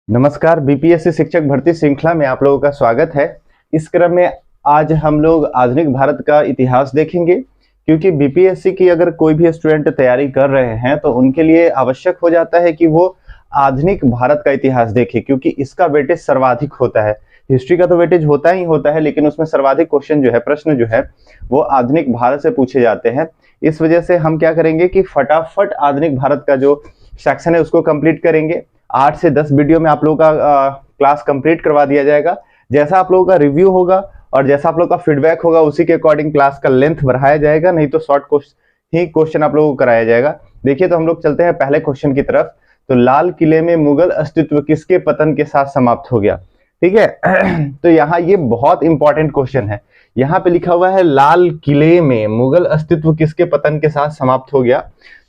नमस्कार, बीपीएससी शिक्षक भर्ती श्रृंखला में आप लोगों का स्वागत है। इस क्रम में आज हम लोग आधुनिक भारत का इतिहास देखेंगे, क्योंकि बीपीएससी की अगर कोई भी स्टूडेंट तैयारी कर रहे हैं तो उनके लिए आवश्यक हो जाता है कि वो आधुनिक भारत का इतिहास देखे, क्योंकि इसका वेटेज सर्वाधिक होता है। हिस्ट्री का तो वेटेज होता ही होता है, लेकिन उसमें सर्वाधिक क्वेश्चन जो है, प्रश्न जो है वो आधुनिक भारत से पूछे जाते हैं। इस वजह से हम क्या करेंगे कि फटाफट आधुनिक भारत का जो सेक्शन है उसको कंप्लीट करेंगे। 8 से 10 वीडियो में आप लोगों का क्लास कंप्लीट करवा दिया जाएगा। जैसा आप लोगों का रिव्यू होगा और जैसा आप लोगों का फीडबैक होगा उसी के अकॉर्डिंग क्लास का लेंथ बढ़ाया जाएगा, नहीं तो शॉर्ट ही क्वेश्चन आप लोगों को कराया जाएगा। देखिए, तो हम लोग चलते हैं पहले क्वेश्चन की तरफ। तो लाल किले में मुगल अस्तित्व किसके पतन के साथ समाप्त हो गया? ठीक है। तो यहाँ ये बहुत इंपॉर्टेंट क्वेश्चन है। यहाँ पे लिखा हुआ है लाल किले में मुगल अस्तित्व किसके पतन के साथ समाप्त हो गया।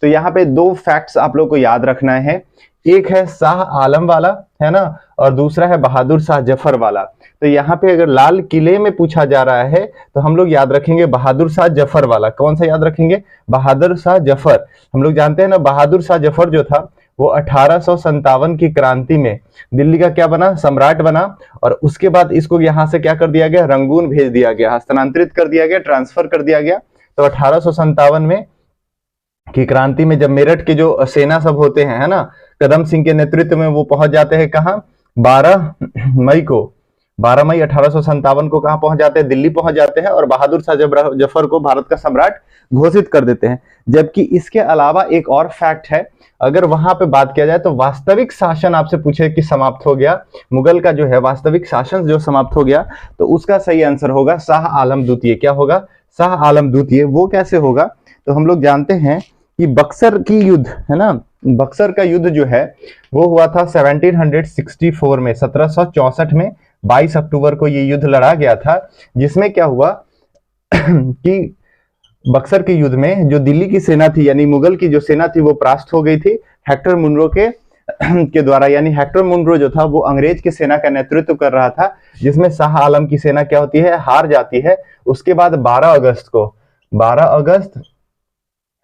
तो यहाँ पे दो फैक्ट्स आप लोग को याद रखना है। एक है शाह आलम वाला, है ना, और दूसरा है बहादुर शाह जफर वाला। तो यहाँ पे अगर लाल किले में पूछा जा रहा है तो हम लोग याद रखेंगे बहादुर शाह जफर वाला। कौन सा याद रखेंगे? बहादुर शाह जफर। हम लोग जानते हैं ना, बहादुर शाह जफर जो था वो 1857 की क्रांति में दिल्ली का क्या बना? सम्राट बना। और उसके बाद इसको यहाँ से क्या कर दिया गया? रंगून भेज दिया गया, हस्तांतरित कर दिया गया, ट्रांसफर कर दिया गया। तो 1857 में की क्रांति में जब मेरठ के जो सेना सब होते हैं, है ना, कदम सिंह के नेतृत्व में वो पहुंच जाते हैं कहाँ? 12 मई 1857 को कहाँ पहुंच जाते हैं? दिल्ली पहुंच जाते हैं और बहादुर शाह जफर को भारत का सम्राट घोषित कर देते हैं। जबकि इसके अलावा एक और फैक्ट है, अगर वहां पे बात किया जाए तो वास्तविक शासन आपसे पूछे कि समाप्त हो गया, मुगल का जो है वास्तविक शासन जो समाप्त हो गया, तो उसका सही आंसर होगा शाह आलम द्वितीय। क्या होगा? शाह आलम द्वितीय। वो कैसे होगा? तो हम लोग जानते हैं कि बक्सर की युद्ध, है ना, बक्सर का युद्ध जो है वो हुआ था 1764 में, 1764 में 22 अक्टूबर को ये युद्ध लड़ा गया था। जिसमें क्या हुआ कि बक्सर के युद्ध में जो दिल्ली की सेना थी, यानी मुगल की जो सेना थी, वो परास्त हो गई थी हेक्टर मुनरो के द्वारा। यानी हेक्टर मुनरो जो था वो अंग्रेज की सेना का नेतृत्व कर रहा था, जिसमें शाह आलम की सेना क्या होती है? हार जाती है। उसके बाद 12 अगस्त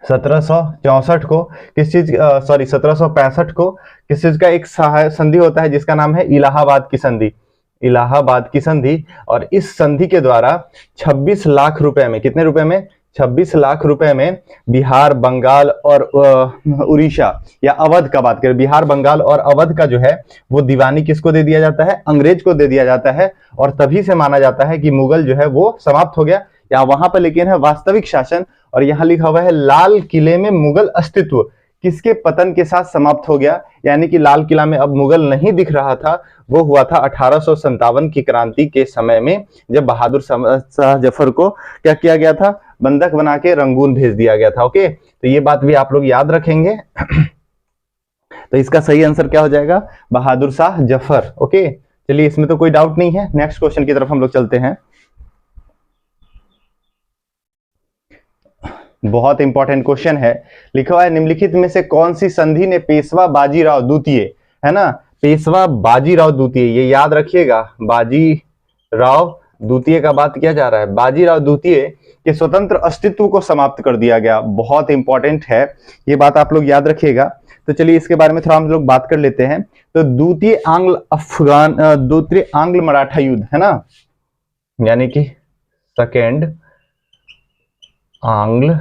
1764 को किस चीज 1765 को किस चीज का एक संधि होता है जिसका नाम है इलाहाबाद की संधि। इलाहाबाद की संधि। और इस संधि के द्वारा 26 लाख रुपए में, कितने रुपए में? 26 लाख रुपए में बिहार, बंगाल और उड़ीसा या अवध का बात करें, बिहार, बंगाल और अवध का जो है वो दीवानी किसको दे दिया जाता है? अंग्रेज को दे दिया जाता है। और तभी से माना जाता है कि मुगल जो है वो समाप्त हो गया। या वहां पर लेकिन है वास्तविक शासन, और यहाँ लिखा हुआ है लाल किले में मुगल अस्तित्व किसके पतन के साथ समाप्त हो गया। यानी कि लाल किला में अब मुगल नहीं दिख रहा था। वो हुआ था 1857 की क्रांति के समय में, जब बहादुर शाह जफर को क्या किया गया था? बंधक बना के रंगून भेज दिया गया था। ओके, तो ये बात भी आप लोग याद रखेंगे। तो इसका सही आंसर क्या हो जाएगा? बहादुर शाह जफर। ओके, चलिए, इसमें तो कोई डाउट नहीं है। नेक्स्ट क्वेश्चन की तरफ हम लोग चलते हैं। बहुत इंपॉर्टेंट क्वेश्चन है। लिखा हुआ है निम्नलिखित में से कौन सी संधि ने पेशवा बाजीराव द्वितीय, है ना, पेशवा बाजीराव द्वितीय, ये याद रखिएगा, बाजीराव द्वितीय का बात किया जा रहा है। बाजीराव द्वितीय के स्वतंत्र अस्तित्व को समाप्त कर दिया गया। बहुत इंपॉर्टेंट है, ये बात आप लोग याद रखिएगा। तो चलिए इसके बारे में थोड़ा हम लोग बात कर लेते हैं। तो द्वितीय आंग्ल मराठा युद्ध, है ना, यानी कि सेकेंड आंग्ल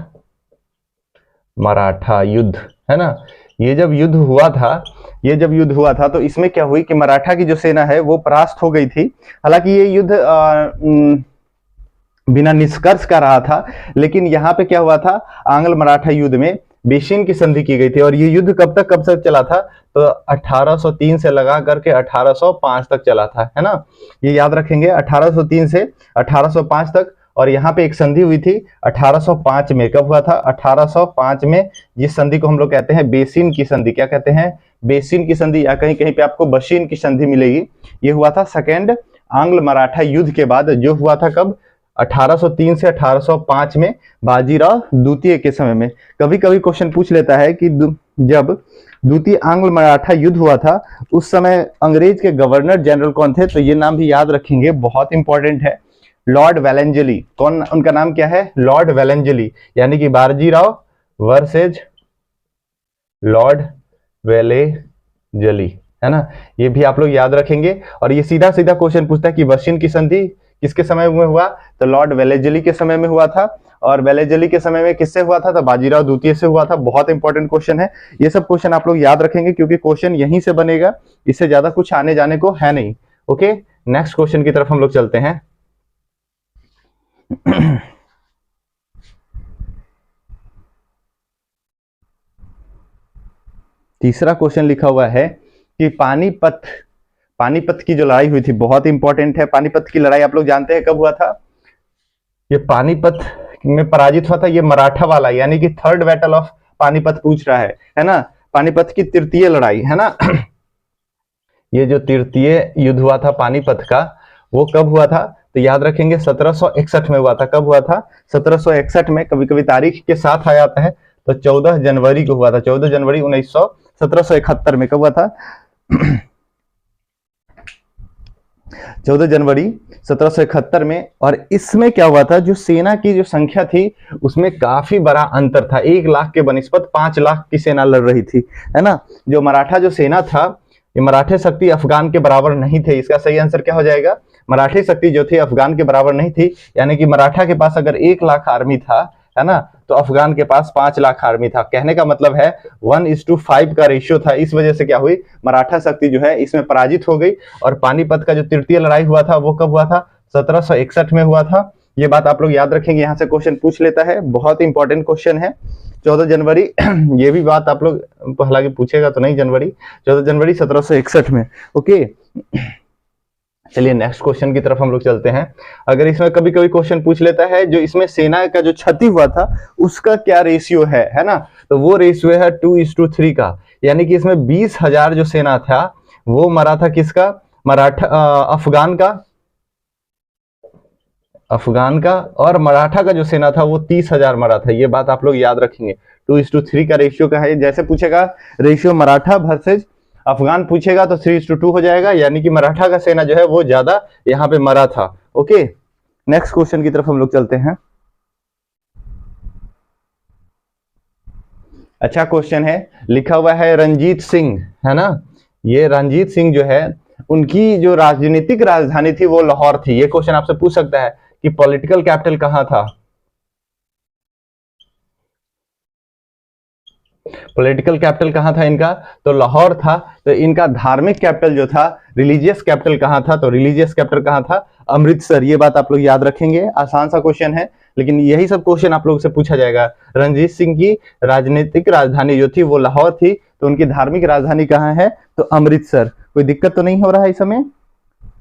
मराठा युद्ध, है ना, ये जब युद्ध हुआ था तो इसमें क्या हुई कि मराठा की जो सेना है वो परास्त हो गई थी। हालांकि ये युद्ध बिना निष्कर्ष का रहा था, लेकिन यहाँ पे क्या हुआ था? आंग्ल मराठा युद्ध में बेसिन की संधि की गई थी। और ये युद्ध कब तक चला था? तो 1803 से लगा करके 1805 तक चला था, है ना, ये याद रखेंगे, 1803 से 1805 तक। और यहाँ पे एक संधि हुई थी 1805 में। कब हुआ था? 1805 में। जिस संधि को हम लोग कहते हैं बेसिन की संधि। क्या कहते हैं? बेसिन की संधि, या कहीं कहीं पे आपको बशीन की संधि मिलेगी। ये हुआ था सेकेंड आंग्ल मराठा युद्ध के बाद, जो हुआ था कब? 1803 से 1805 में, बाजीराव द्वितीय के समय में। कभी कभी क्वेश्चन पूछ लेता है कि जब द्वितीय आंग्ल मराठा युद्ध हुआ था उस समय अंग्रेज के गवर्नर जनरल कौन थे? तो ये नाम भी याद रखेंगे, बहुत इंपॉर्टेंट है। लॉर्ड वेलेंजली। कौन? उनका नाम क्या है? लॉर्ड वेलेंजली। यानी कि बाजीराव वर्सेज लॉर्ड वेलेंजली। है ना, ये भी आप लोग याद रखेंगे। और ये सीधा सीधा क्वेश्चन पूछता है कि वर्षिन की संधि किसके समय में हुआ, तो लॉर्ड वेलेजली के समय में हुआ था। और वेलेजली के समय में किससे हुआ था, तो बाजीराव द्वितीय से हुआ था। बहुत इंपॉर्टेंट क्वेश्चन है, ये सब क्वेश्चन आप लोग याद रखेंगे क्योंकि क्वेश्चन यहीं से बनेगा, इससे ज्यादा कुछ आने जाने को है नहीं। ओके, नेक्स्ट क्वेश्चन की तरफ हम लोग चलते हैं। तीसरा क्वेश्चन लिखा हुआ है कि पानीपत की जो लड़ाई हुई थी, बहुत इंपॉर्टेंट है। पानीपत की लड़ाई आप लोग जानते हैं कब हुआ था, ये पानीपत में पराजित हुआ था, ये मराठा वाला, यानी कि थर्ड बैटल ऑफ पानीपत पूछ रहा है ना, पानीपत की तृतीय लड़ाई, है ना। ये जो तृतीय युद्ध हुआ था पानीपत का, वो कब हुआ था, तो याद रखेंगे 1761 में हुआ था। कब हुआ था, 1761 में। कभी कभी तारीख के साथ आ जाता है, तो 14 जनवरी को हुआ था, 14 जनवरी 1771 में। कब हुआ था, 14 जनवरी 1771 में। और इसमें क्या हुआ था, जो सेना की जो संख्या थी उसमें काफी बड़ा अंतर था, 1 लाख के बनिस्पत 5 लाख की सेना लड़ रही थी, है ना। जो मराठा जो सेना था, ये मराठे शक्ति अफगान के बराबर नहीं थे। इसका सही आंसर क्या हो जाएगा, मराठी शक्ति जो थी अफगान के बराबर नहीं थी, यानी कि मराठा के पास अगर 1 लाख आर्मी था, है ना, तो अफगान के पास 5 लाख आर्मी था। कहने का मतलब है 1:5 का रेशियो था। इस वजह से क्या हुई, मराठा शक्ति जो है इसमें पराजित हो गई। और पानीपत का जो तृतीय लड़ाई हुआ था वो कब हुआ था, 1761 में हुआ था। ये बात आप लोग याद रखेंगे, यहाँ से क्वेश्चन पूछ लेता है, बहुत इंपॉर्टेंट क्वेश्चन है। 14 जनवरी ये भी बात आप लोग, हालांकि पूछेगा तो नहीं, 14 जनवरी 1761 में। ओके, चलिए नेक्स्ट क्वेश्चन की तरफ हम लोग चलते हैं। अगर इसमें कभी कभी क्वेश्चन पूछ लेता है जो इसमें सेना का जो क्षति हुआ था उसका क्या रेशियो है ना, तो वो रेशियो है 2:3 का। यानी कि इसमें 20,000 जो सेना था वो मरा था किसका, मराठा अफगान का, और मराठा का जो सेना था वो 30,000 मरा था। ये बात आप लोग याद रखेंगे, 2:3 का रेशियो का है। जैसे पूछेगा रेशियो मराठा वर्सेज अफगान पूछेगा तो 3:2 हो जाएगा, यानी कि मराठा का सेना जो है वो ज्यादा यहाँ पे मरा था। ओके, नेक्स्ट क्वेश्चन की तरफ हम लोग चलते हैं। अच्छा क्वेश्चन है, लिखा हुआ है रंजीत सिंह, है ना। ये रंजीत सिंह जो है, उनकी जो राजनीतिक राजधानी थी वो लाहौर थी। ये क्वेश्चन आपसे पूछ सकता है कि पॉलिटिकल कैपिटल कहाँ था, पॉलिटिकल कैपिटल कहाँ था इनका, तो लाहौर था। तो इनका धार्मिक कैपिटल जो था, रिलीजियस कैपिटल कहाँ था, तो रिलीजियस कैपिटल कहाँ था, अमृतसर। ये बात आप लोग याद रखेंगे, आसान सा क्वेश्चन है, लेकिन यही सब क्वेश्चन आप लोग से पूछा जाएगा। रंजीत सिंह की राजनीतिक राजधानी जो थी वो लाहौर थी, तो उनकी धार्मिक राजधानी कहाँ है, तो अमृतसर। कोई दिक्कत तो नहीं हो रहा है इस समय।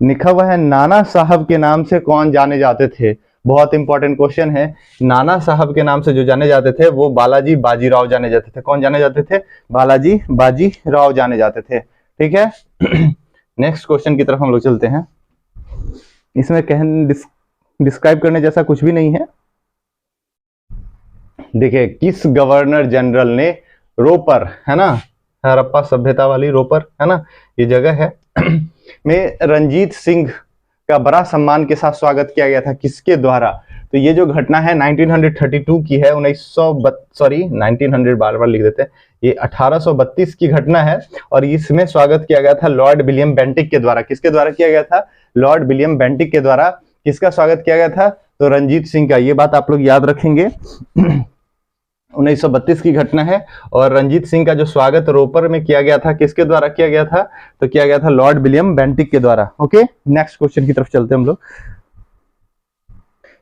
लिखा हुआ है नाना साहब के नाम से कौन जाने जाते थे, बहुत इंपॉर्टेंट क्वेश्चन है। नाना साहब के नाम से जो जाने जाते थे वो बालाजी बाजीराव जाने जाते थे। कौन जाने जाते थे, बालाजी बाजीराव जाने जाते थे। ठीक है, नेक्स्ट क्वेश्चन की तरफ हम लोग चलते हैं। इसमें डिस्क्राइब करने जैसा कुछ भी नहीं है। देखिए, किस गवर्नर जनरल ने रोपर, है ना, हड़प्पा सभ्यता वाली रोपर, है ना, ये जगह है, में रंजीत सिंह का बड़ा सम्मान के साथ स्वागत किया गया था, किसके द्वारा, तो ये जो घटना है 1932 की है, 1900 बार बार लिख देते हैं, ये 1832 की घटना है। और इसमें स्वागत किया गया था लॉर्ड विलियम बेंटिक के द्वारा। किसके द्वारा किया गया था, लॉर्ड विलियम बेंटिक के द्वारा। किसका स्वागत किया गया था, तो रंजीत सिंह का। ये बात आप लोग याद रखेंगे, 1932 की घटना है। और रंजीत सिंह का जो स्वागत रोपर में किया गया था, किसके द्वारा किया गया था, तो किया गया था लॉर्ड विलियम बेंटिक के द्वारा। ओके, नेक्स्ट क्वेश्चन की तरफ चलते हैं हम लोग।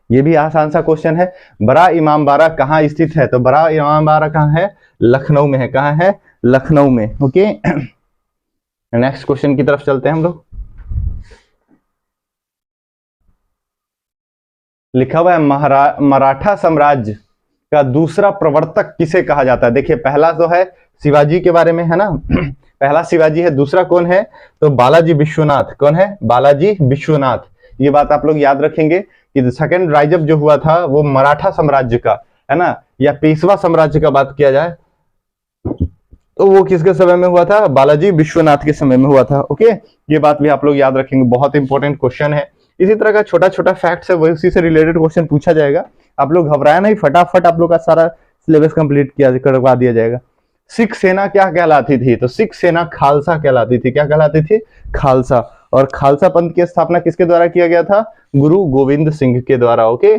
ये भी आसान सा क्वेश्चन है, बड़ा इमामबाड़ा कहाँ स्थित है, तो बड़ा इमामबाड़ा कहाँ है, लखनऊ में है। कहाँ है, लखनऊ में। ओके, नेक्स्ट क्वेश्चन की तरफ चलते हैं हम लोग। लिखा हुआ है मराठा साम्राज्य का दूसरा प्रवर्तक किसे कहा जाता है। देखिए, पहला तो है शिवाजी के बारे में, है ना, पहला शिवाजी है। दूसरा कौन है, तो बालाजी विश्वनाथ। कौन है, बालाजी विश्वनाथ। ये बात आप लोग याद रखेंगे कि सेकंड राइज अप जो हुआ था वो मराठा साम्राज्य का, है ना, या पेशवा साम्राज्य का बात किया जाए तो वो किसके समय में हुआ था, बालाजी विश्वनाथ के समय में हुआ था। ओके, ये बात भी आप लोग याद रखेंगे, बहुत इंपॉर्टेंट क्वेश्चन है। इसी तरह का छोटा छोटा फैक्ट है, वही उसी से रिलेटेड क्वेश्चन पूछा जाएगा। आप लोग घबराए नहीं, फटाफट आप लोग का सारा सिलेबस कंप्लीट करवा दिया जाएगा। सिख सेना क्या कहलाती थी? तो सिख सेना खालसा कहलाती थी। क्या कहलाती थी? खालसा। और खालसा पंथ की स्थापना किसके द्वारा किया गया था? गुरु गोविंद सिंह के द्वारा। ओके,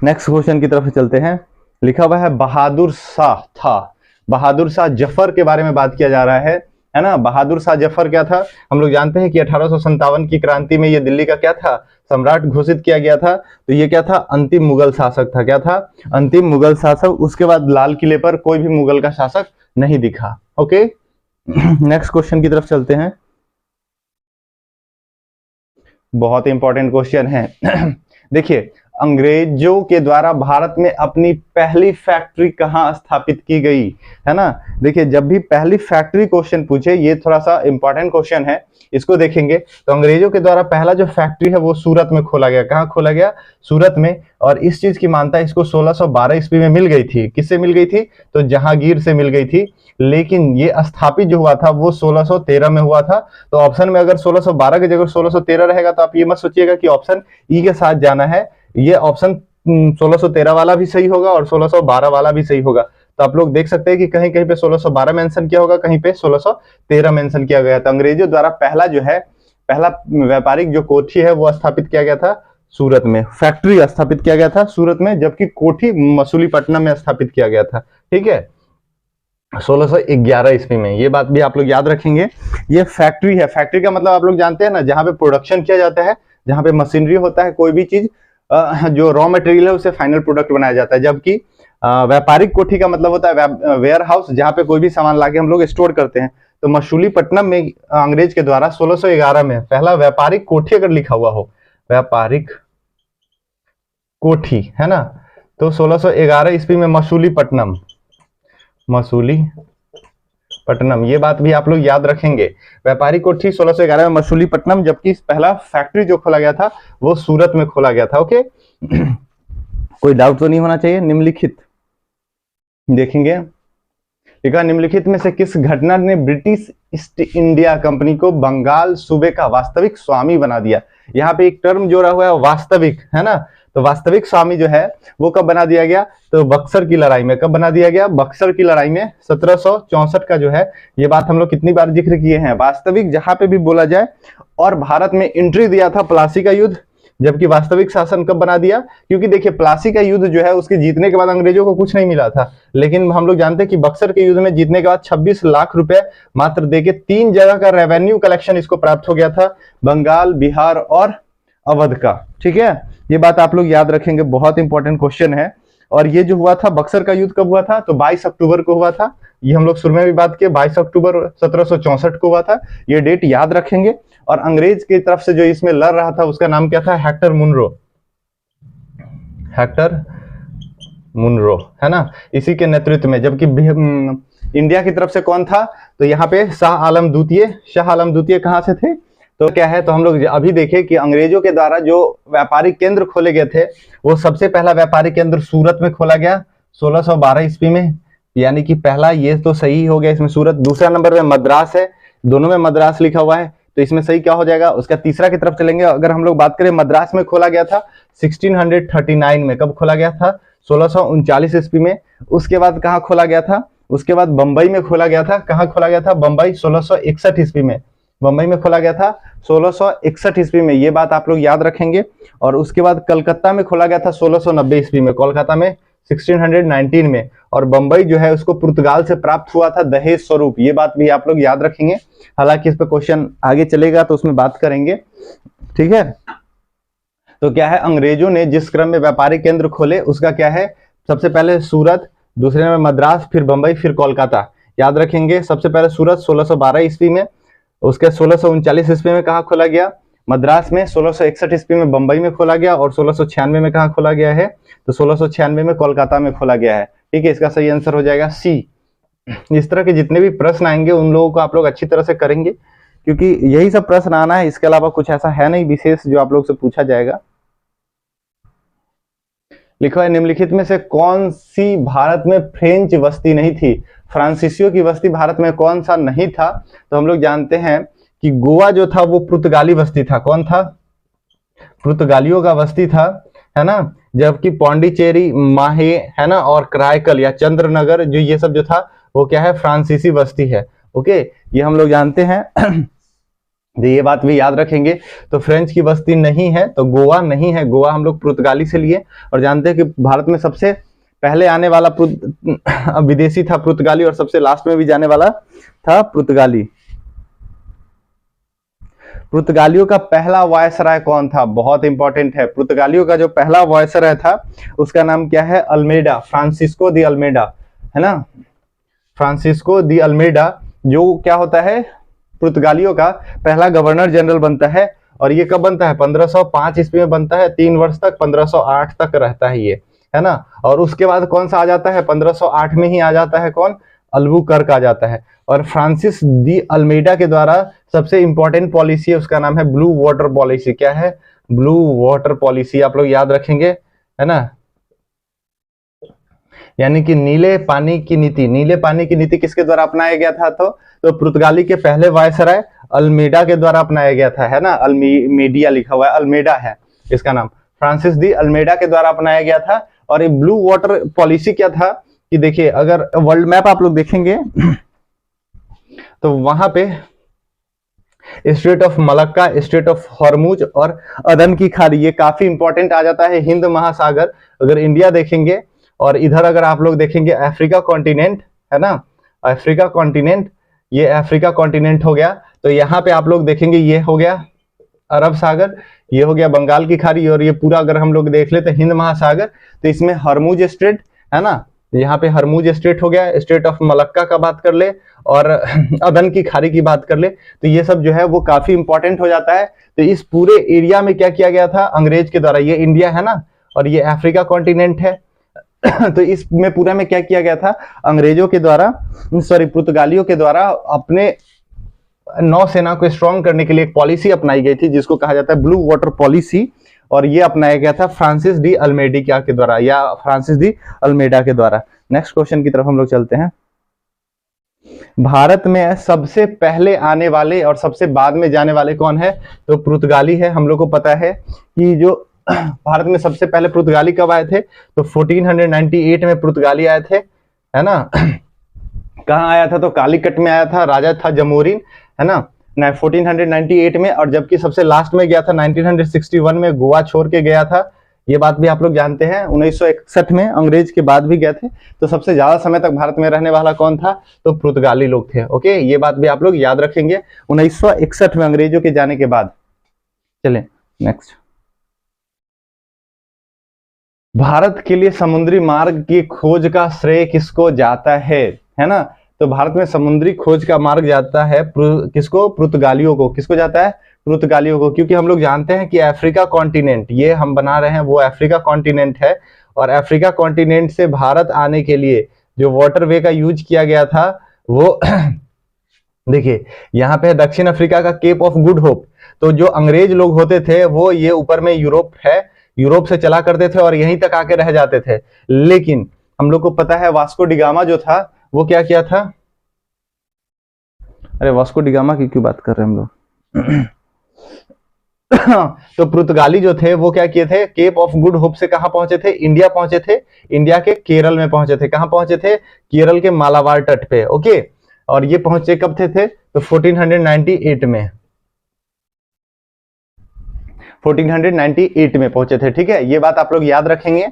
नेक्स्ट क्वेश्चन की तरफ चलते हैं। लिखा हुआ है बहादुर शाह था। बहादुर शाह जफर के बारे में बात किया जा रहा है ना। बहादुर शाह जफर क्या था? हम लोग जानते हैं कि 1857 की क्रांति में ये दिल्ली का क्या था? सम्राट घोषित किया गया था। तो ये क्या था? अंतिम मुगल शासक था। क्या था? अंतिम मुगल शासक। उसके बाद लाल किले पर कोई भी मुगल का शासक नहीं दिखा। ओके, नेक्स्ट क्वेश्चन की तरफ चलते हैं। बहुत इंपॉर्टेंट क्वेश्चन है। देखिए, अंग्रेजों के द्वारा भारत में अपनी पहली फैक्ट्री कहाँ स्थापित की गई, है ना। देखिए, जब भी पहली फैक्ट्री क्वेश्चन पूछे, ये थोड़ा सा इंपॉर्टेंट क्वेश्चन है, इसको देखेंगे तो अंग्रेजों के द्वारा पहला जो फैक्ट्री है वो सूरत में खोला गया। कहाँ खोला गया? सूरत में। और इस चीज की मान्यता इसको 1612 ईस्वी में मिल गई थी। किससे मिल गई थी? तो जहांगीर से मिल गई थी। लेकिन ये स्थापित जो हुआ था वो 1613 में हुआ था। तो ऑप्शन में अगर 1612 की जगह 1613 रहेगा तो आप ये मत सोचिएगा कि ऑप्शन ई के साथ जाना है। ये ऑप्शन 1613 वाला भी सही होगा और 1612 वाला भी सही होगा। तो आप लोग देख सकते हैं कि कहीं कहीं पे 1612 मेंशन किया होगा, कहीं पे 1613 मेंशन किया गया था। अंग्रेजों द्वारा पहला जो है, पहला व्यापारिक जो कोठी है वो स्थापित किया गया था सूरत में। फैक्ट्री स्थापित किया गया था सूरत में, जबकि कोठी मसूलीपट्टनम में स्थापित किया गया था। ठीक है, 1611 ईस्वी में। ये बात भी आप लोग याद रखेंगे। ये फैक्ट्री है। फैक्ट्री का मतलब आप लोग जानते हैं ना, जहां पे प्रोडक्शन किया जाता है, जहां पे मशीनरी होता है, कोई भी चीज जो रॉ मटेरियल है उसे फाइनल प्रोडक्ट बनाया जाता है। जबकि व्यापारिक कोठी का मतलब होता है वेयर हाउस, जहां पे कोई भी सामान लाके हम लोग स्टोर करते हैं। तो मसूलीपट्टनम में अंग्रेज के द्वारा 1611 में पहला व्यापारिक कोठी अगर लिखा हुआ हो, व्यापारिक कोठी, है ना, तो 1611 ईस्वी में मसूलीपट्टनम, मसूलीपट्टनम, ये बात भी आप लोग याद रखेंगे। व्यापारिक कोठी 1611 में मसूलीपट्टनम, जबकि पहला फैक्ट्री जो खोला गया था वो सूरत में खोला गया था। ओके, कोई डाउट तो नहीं होना चाहिए। निम्नलिखित देखेंगे, लिखा निम्नलिखित में से किस घटना ने ब्रिटिश ईस्ट इंडिया कंपनी को बंगाल सूबे का वास्तविक स्वामी बना दिया? यहाँ पे एक टर्म जोड़ा हुआ है वास्तविक, है ना। तो वास्तविक स्वामी जो है वो कब बना दिया गया? तो बक्सर की लड़ाई में। कब बना दिया गया? बक्सर की लड़ाई में 1764 का जो है, ये बात हम लोग कितनी बार जिक्र किए हैं। वास्तविक जहां पे भी बोला जाए, और भारत में एंट्री दिया था प्लासी का युद्ध, जबकि वास्तविक शासन कब बना दिया? क्योंकि देखिए, प्लासी का युद्ध जो है उसके जीतने के बाद अंग्रेजों को कुछ नहीं मिला था, लेकिन हम लोग जानते हैं कि बक्सर के युद्ध में जीतने के बाद 26 लाख रुपए मात्र देके 3 जगह का रेवेन्यू कलेक्शन इसको प्राप्त हो गया था, बंगाल, बिहार और अवध का। ठीक है, ये बात आप लोग याद रखेंगे, बहुत इंपॉर्टेंट क्वेश्चन है। और ये जो हुआ था बक्सर का युद्ध कब हुआ था? तो 22 अक्टूबर को हुआ था। ये हम लोग शुरू में भी बात किए, 22 अक्टूबर 1764 को हुआ था। ये डेट याद रखेंगे। और अंग्रेज की तरफ से जो इसमें लड़ रहा था उसका नाम क्या था? हेक्टर मुनरो, हेक्टर मुनरो, है ना, इसी के नेतृत्व में। जबकि इंडिया की तरफ से कौन था? तो यहाँ पे शाह आलम द्वितीय। शाह आलम द्वितीय कहाँ से थे? तो क्या है, तो हम लोग अभी देखें कि अंग्रेजों के द्वारा जो व्यापारिक केंद्र खोले गए थे, वो सबसे पहला व्यापारिक केंद्र सूरत में खोला गया 1612 ईस्वी में। यानी कि पहला ये तो सही हो गया इसमें सूरत। दूसरा नंबर में मद्रास है, दोनों में मद्रास लिखा हुआ है, तो इसमें सही क्या हो जाएगा? उसका तीसरा की तरफ चलेंगे। अगर हम लोग बात करें, मद्रास में खोला गया था 1639 में। कब खोला गया था? 1639 ईस्वी में। उसके बाद कहाँ खोला गया था? उसके बाद बंबई में खोला गया था। कहाँ खोला गया था? बंबई, 1661 ईस्वी में। बंबई में खोला गया था 1661 ईस्वी में। ये बात आप लोग याद रखेंगे। और उसके बाद कलकत्ता में खोला गया था 1690 ईस्वी में, कोलकाता में 1619 में। और बंबई जो है उसको पुर्तगाल से प्राप्त हुआ था दहेज स्वरूप। ये बात भी आप लोग याद रखेंगे। हालांकि इस पे क्वेश्चन आगे चलेगा तो उसमें बात करेंगे। ठीक है, तो क्या है, अंग्रेजों ने जिस क्रम में व्यापारिक केंद्र खोले उसका क्या है? सबसे पहले सूरत, दूसरे में मद्रास, फिर बंबई, फिर कोलकाता। याद रखेंगे, सबसे पहले सूरत 1612 ईस्वी में, उसके 1639 ईस्वी में कहाँ खोला गया? मद्रास में। 1661 ईस्वी में बंबई में खोला गया। और 1696 में कहाँ खोला गया है? तो 1696 में कोलकाता में खोला गया है। ठीक है, इसका सही आंसर हो जाएगा सी। इस तरह के जितने भी प्रश्न आएंगे उन लोगों को आप लोग अच्छी तरह से करेंगे, क्योंकि यही सब प्रश्न आना है, इसके अलावा कुछ ऐसा है नहीं विशेष जो आप लोग से पूछा जाएगा। लिखा है निम्नलिखित में से कौन सी भारत में फ्रेंच बस्ती नहीं थी? फ्रांसीसियों की बस्ती भारत में कौन सा नहीं था? तो हम लोग जानते हैं कि गोवा जो था वो पुर्तगाली बस्ती था। कौन था? पुर्तगालियों का बस्ती था, है ना, जबकि पौंडीचेरी, माहे, है ना, और कराईकल या चंद्रनगर, जो ये सब जो था वो क्या है, फ्रांसीसी बस्ती है। ओके, ये हम लोग जानते हैं। तो ये बात भी याद रखेंगे। तो फ्रेंच की बस्ती नहीं है, तो गोवा नहीं है, गोवा हम लोग पुर्तगाली से लिए। और जानते हैं कि भारत में सबसे पहले आने वाला विदेशी था पुर्तगाली, और सबसे लास्ट में भी जाने वाला था पुर्तगाली। पुर्तगालियों का पहला वायसराय कौन था? बहुत इंपॉर्टेंट है। पुर्तगालियों का जो पहला वायसराय था उसका नाम क्या है? अल्मेडा, फ्रांसिस्को दी अल्मेडा, है ना, फ्रांसिस्को दी अल्मेडा, जो क्या होता है, पुर्तगालियों का पहला गवर्नर जनरल बनता है। और ये कब बनता है? 1505 ईस्वी में बनता है, 3 वर्ष तक, 1508 तक रहता है ये, है ना। और उसके बाद कौन सा आ जाता है? 1508 में ही आ जाता है कौन? अल्बुकर्क आ जाता है। और फ्रांसिस दी अल्मेडा के द्वारा सबसे इंपॉर्टेंट पॉलिसी है, उसका नाम है ब्लू वाटर पॉलिसी। क्या है? ब्लू वाटर पॉलिसी, आप लोग याद रखेंगे, है ना, यानी कि नीले पानी की नीति। नीले पानी की नीति किसके द्वारा अपनाया गया था? तो पुर्तगाली के पहले वायसराय अल्मेडा के द्वारा अपनाया गया था, है ना, अल्मीडिया लिखा हुआ है, अल्मेडा है इसका नाम, फ्रांसिस दी अल्मेडा के द्वारा अपनाया गया था। और ये ब्लू वाटर पॉलिसी क्या था कि देखिए, अगर वर्ल्ड मैप आप लोग देखेंगे तो वहां पे straight of Malacca, straight of Hormuz और अदन की खाड़ी, ये काफी इंपॉर्टेंट आ जाता है। हिंद महासागर अगर इंडिया देखेंगे, और इधर अगर आप लोग देखेंगे अफ्रीका कॉन्टिनेंट, है ना, अफ्रीका कॉन्टिनेंट, ये अफ्रीका कॉन्टिनेंट हो गया। तो यहाँ पे आप लोग देखेंगे ये हो गया अरब सागर, ये हो गया बंगाल की खाड़ी, और ये पूरा अगर हम लोग देख ले तो हिंद महासागर। तो इसमें हरमुज स्ट्रेट, है ना, यहाँ पे हरमुज स्ट्रेट हो गया, स्ट्रेट ऑफ मलक्का का बात कर ले, और अदन की खाड़ी की बात कर ले, तो ये सब जो है वो काफी इंपॉर्टेंट हो जाता है। तो इस पूरे एरिया में क्या किया गया था अंग्रेज के द्वारा? ये इंडिया है ना, और ये अफ्रीका कॉन्टिनेंट है। तो इसमें पूरा में क्या किया गया था? अंग्रेजों के द्वारा, सॉरी, पुर्तगालियों के द्वारा अपने नौसेना को स्ट्रॉन्ग करने के लिए एक पॉलिसी अपनाई गई थी, जिसको कहा जाता है ब्लू वाटर पॉलिसी। और ये अपनाया गया था फ्रांसिस डी अल्मेडा के द्वारा, या फ्रांसिस डी अल्मेडा के द्वारा। नेक्स्ट क्वेश्चन की तरफ हम लोग चलते हैं। भारत में सबसे पहले आने वाले और सबसे बाद में जाने वाले कौन है? तो पुर्तगाली है। हम लोग को पता है कि जो भारत में सबसे पहले पुर्तगाली कब आए थे? तो 1498 में पुर्तगाली आए थे, है ना। कहाँ आया था? तो कालीकट में आया था, राजा था जमोरिन, है ना, 1498 में। और जबकि सबसे लास्ट में गया था 1961 में, गोवा छोड़ के गया था। ये बात भी आप लोग जानते हैं। 1961 में अंग्रेज के बाद भी गए थे। तो सबसे ज्यादा समय तक भारत में रहने वाला कौन था? तो पुर्तगाली लोग थे। ओके, ये बात भी आप लोग याद रखेंगे, 1961 में अंग्रेजों के जाने के बाद। चलें नेक्स्ट। भारत के लिए समुद्री मार्ग की खोज का श्रेय किसको जाता है ना। तो भारत में समुद्री खोज का मार्ग जाता है किसको? पुर्तगालियों को। किसको जाता है? पुर्तगालियों को। क्योंकि हम लोग जानते हैं कि अफ्रीका कॉन्टिनेंट, ये हम बना रहे हैं, वो अफ्रीका कॉन्टिनेंट है। और अफ्रीका कॉन्टिनेंट से भारत आने के लिए जो वाटरवे का यूज किया गया था वो देखिए, यहाँ पे दक्षिण अफ्रीका का केप ऑफ गुड होप। तो जो अंग्रेज लोग होते थे वो ये ऊपर में यूरोप है, यूरोप से चला करते थे और यहीं तक आके रह जाते थे। लेकिन हम लोग को पता है वास्को डिगामा जो था वो क्या किया था? अरे वास्को डिगामा की क्यों बात कर रहे हैं हम लोग? तो पुर्तगाली जो थे वो क्या किए थे? केप ऑफ गुड होप से कहां पहुंचे थे? इंडिया पहुंचे थे। इंडिया के केरल में पहुंचे थे। कहां पहुंचे थे? केरल के मालाबार तट पे। ओके, और ये पहुंचे कब थे? तो 1498 में, 1498 में पहुंचे थे। ठीक है, ये बात आप लोग याद रखेंगे।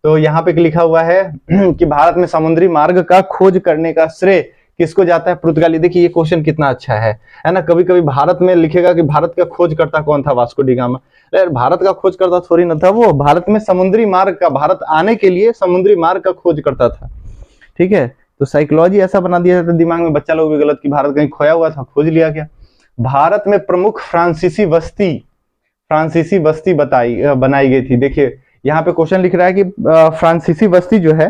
तो यहाँ पे लिखा हुआ है कि भारत में समुद्री मार्ग का खोज करने का श्रेय किसको जाता है? पुर्तगाली। देखिए ये क्वेश्चन कितना अच्छा है ना। कभी कभी भारत में लिखेगा कि भारत का खोज करता कौन था? Vasco da Gama. यार भारत का खोज करता थोड़ी ना था वो, भारत में समुद्री मार्ग का, भारत आने के लिए समुद्री मार्ग का खोज करता था। ठीक है, तो साइकोलॉजी ऐसा बना दिया जाता है दिमाग में बच्चा लोग भी गलत कि भारत कहीं खोया हुआ था, खोज लिया गया। भारत में प्रमुख फ्रांसीसी बस्ती बनाई गई थी। देखिए यहाँ पे क्वेश्चन लिख रहा है कि फ्रांसीसी बस्ती जो है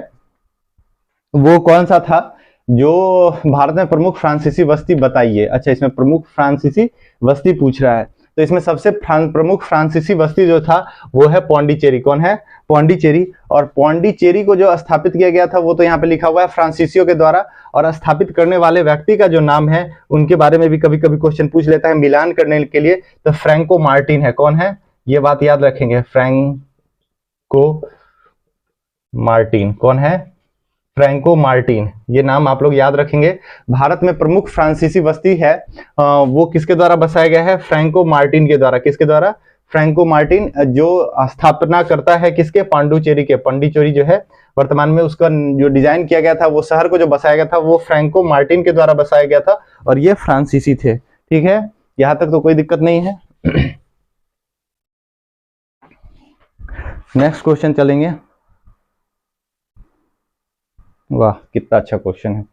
वो कौन सा था जो भारत में प्रमुख फ्रांसीसी बस्ती बताइए। अच्छा, इसमें प्रमुख फ्रांसीसी बस्ती पूछ रहा है। तो इसमें सबसे प्रमुख फ्रांसीसी बस्ती जो था वो है पौंडीचेरी। कौन है? पौंडीचेरी। और पौंडीचेरी को जो स्थापित किया गया था वो तो यहाँ पे लिखा हुआ है फ्रांसीसियों के द्वारा। और स्थापित करने वाले व्यक्ति का जो नाम है उनके बारे में भी कभी कभी क्वेश्चन पूछ लेता है मिलान करने के लिए। तो फ्रैंको मार्टिन है। कौन है? ये बात याद रखेंगे, फ्रैंको फ्रैंको मार्टिन। कौन है? Franco Martin. ये नाम आप लोग याद रखेंगे। भारत में प्रमुख फ्रांसीसी बस्ती है वो किसके द्वारा बसाया गया है? फ्रैंको मार्टिन के द्वारा। किसके द्वारा? फ्रैंको मार्टिन, जो स्थापना करता है किसके? पांडुचेरी के। पांडिचेरी जो है वर्तमान में उसका जो डिजाइन किया गया था, वो शहर को जो बसाया गया था वो फ्रैंको मार्टिन के द्वारा बसाया गया था, और ये फ्रांसीसी थे। ठीक है, यहां तक तो कोई दिक्कत नहीं है। नेक्स्ट क्वेश्चन चलेंगे। वाह, कितना अच्छा क्वेश्चन है।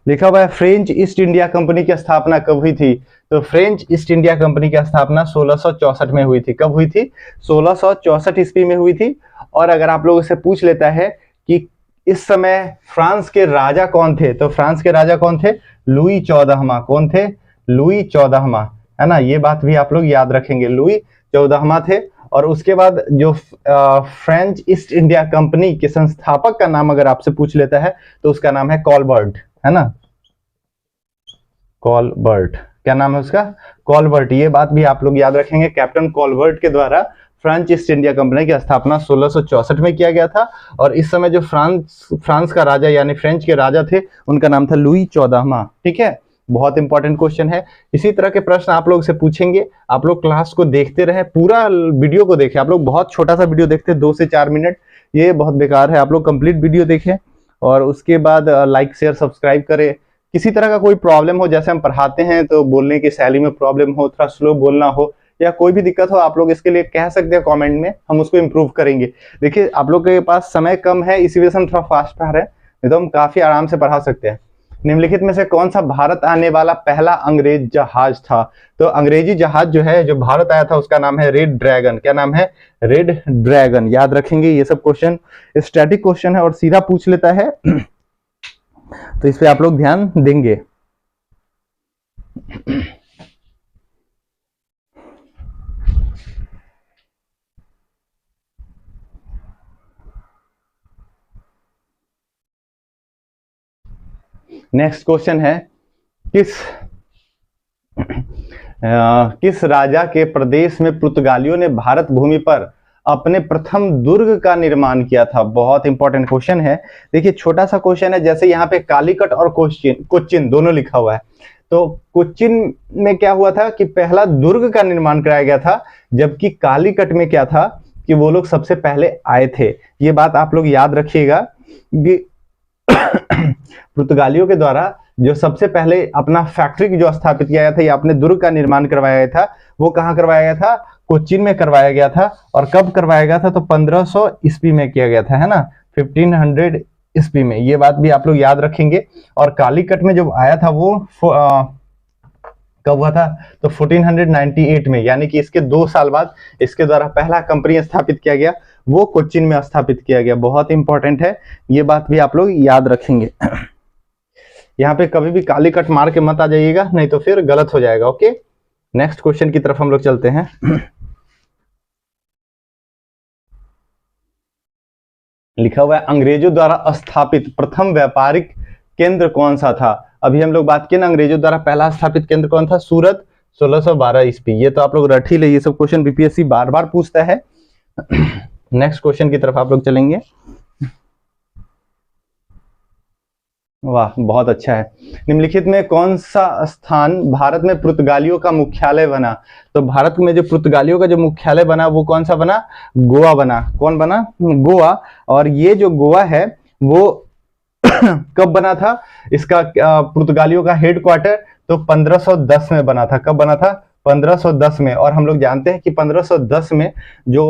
लिखा हुआ है फ्रेंच ईस्ट इंडिया कंपनी की स्थापना कब हुई थी? तो फ्रेंच ईस्ट इंडिया कंपनी की स्थापना 1664 में हुई थी। कब हुई थी? 1664 ईस्वी में हुई थी। और अगर आप लोगों से पूछ लेता है कि इस समय फ्रांस के राजा कौन थे, तो फ्रांस के राजा कौन थे? लुई 14वां। कौन थे? लुई 14वां, है ना। ये बात भी आप लोग याद रखेंगे, लुई 14वां थे। और उसके बाद जो फ्रेंच ईस्ट इंडिया कंपनी के संस्थापक का नाम अगर आपसे पूछ लेता है तो उसका नाम है कॉलबर्ट, है ना। कॉलबर्ट, क्या नाम है उसका? कॉलबर्ट। ये बात भी आप लोग याद रखेंगे, कैप्टन कॉलबर्ट के द्वारा फ्रेंच ईस्ट इंडिया कंपनी की स्थापना 1664 में किया गया था। और इस समय जो फ्रांस का राजा यानी फ्रेंच के राजा थे उनका नाम था लुई 14वां। ठीक है, बहुत इंपॉर्टेंट क्वेश्चन है। इसी तरह के प्रश्न आप लोग से पूछेंगे। आप लोग क्लास को देखते रहे, पूरा वीडियो को देखें। आप लोग बहुत छोटा सा वीडियो देखते हैं, 2 से 4 मिनट, ये बहुत बेकार है। आप लोग कंप्लीट वीडियो देखें और उसके बाद लाइक शेयर सब्सक्राइब करें। किसी तरह का कोई प्रॉब्लम हो, जैसे हम पढ़ाते हैं तो बोलने की शैली में प्रॉब्लम हो, थोड़ा स्लो बोलना हो, या कोई भी दिक्कत हो, आप लोग इसके लिए कह सकते हैं कमेंट में, हम उसको इम्प्रूव करेंगे। देखिए आप लोग के पास समय कम है, इसी वजह से हम थोड़ा फास्ट पढ़ा रहे हैं, नहीं तो हम काफी आराम से पढ़ा सकते हैं। निम्नलिखित में से कौन सा भारत आने वाला पहला अंग्रेज जहाज था? तो अंग्रेजी जहाज जो है जो भारत आया था उसका नाम है रेड ड्रैगन। क्या नाम है? Red dragon. याद रखेंगे, ये सब क्वेश्चन स्टैटिक क्वेश्चन है और सीधा पूछ लेता है तो इस पे आप लोग ध्यान देंगे। नेक्स्ट क्वेश्चन है किस राजा के प्रदेश में पुर्तगालियों ने भारत भूमि पर अपने प्रथम दुर्ग का निर्माण किया था? बहुत इंपॉर्टेंट क्वेश्चन है। देखिए छोटा सा क्वेश्चन है, जैसे यहाँ पे कालीकट और कोच्चिन दोनों लिखा हुआ है। तो कोच्चिन में क्या हुआ था कि पहला दुर्ग का निर्माण कराया गया था, जबकि कालीकट में क्या था कि वो लोग सबसे पहले आए थे। ये बात आप लोग याद रखिएगा कि पुर्तगालियों के द्वारा जो सबसे पहले अपना फैक्ट्री जो स्थापित किया गया था या अपने दुर्ग का निर्माण करवाया गया था, वो कहाँ करवाया गया था? कोच्चिन में करवाया गया था। और कब करवाया गया था? तो 1500 ईस्वी में किया गया था, है ना, 1500 ईस्वी में। ये बात भी आप लोग याद रखेंगे। और कालीकट में जब आया था वो कब हुआ था? तो 1498 में, यानी कि इसके 2 साल बाद इसके द्वारा पहला कंपनी स्थापित किया गया, वो कोच्चिन में स्थापित किया गया। बहुत इंपॉर्टेंट है, ये बात भी आप लोग याद रखेंगे। यहाँ पे कभी भी कालीकट मार के मत आ जाइएगा, नहीं तो फिर गलत हो जाएगा। ओके, नेक्स्ट क्वेश्चन की तरफ हम लोग चलते हैं। लिखा हुआ है अंग्रेजों द्वारा स्थापित प्रथम व्यापारिक केंद्र कौन सा था? अभी हम लोग बात किए ना, अंग्रेजों द्वारा पहला स्थापित केंद्र कौन था? सूरत, 1612 ईस्वी। ये तो आप लोग रट ही ले, ये सब क्वेश्चन बीपीएससी बार बार पूछता है। नेक्स्ट क्वेश्चन की तरफ आप लोग चलेंगे। वाह, बहुत अच्छा है। निम्नलिखित में कौन सा स्थान भारत में पुर्तगालियों का मुख्यालय बना? तो भारत में जो पुर्तगालियों का जो मुख्यालय बना वो कौन सा बना? गोवा बना। कौन बना? गोवा। और ये जो गोवा है वो कब बना था? इसका पुर्तगालियों का हेडक्वार्टर तो 1510 में बना था। कब बना था? 1510 में। और हम लोग जानते हैं कि 1510 में जो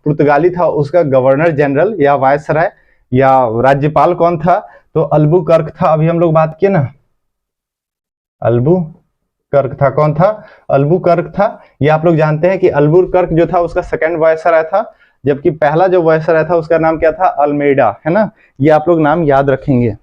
पुर्तगाली था उसका गवर्नर जनरल या वायसराय या राज्यपाल कौन था? तो अल्बुकर्क था। अभी हम लोग बात किए ना, अल्बुकर्क था। कौन था? अल्बुकर्क था। ये आप लोग जानते हैं कि अल्बुकर्क जो था उसका सेकंड वायसराय था, जबकि पहला जो वायसराय था उसका नाम क्या था? अल्मेडा, है ना। ये आप लोग नाम याद रखेंगे।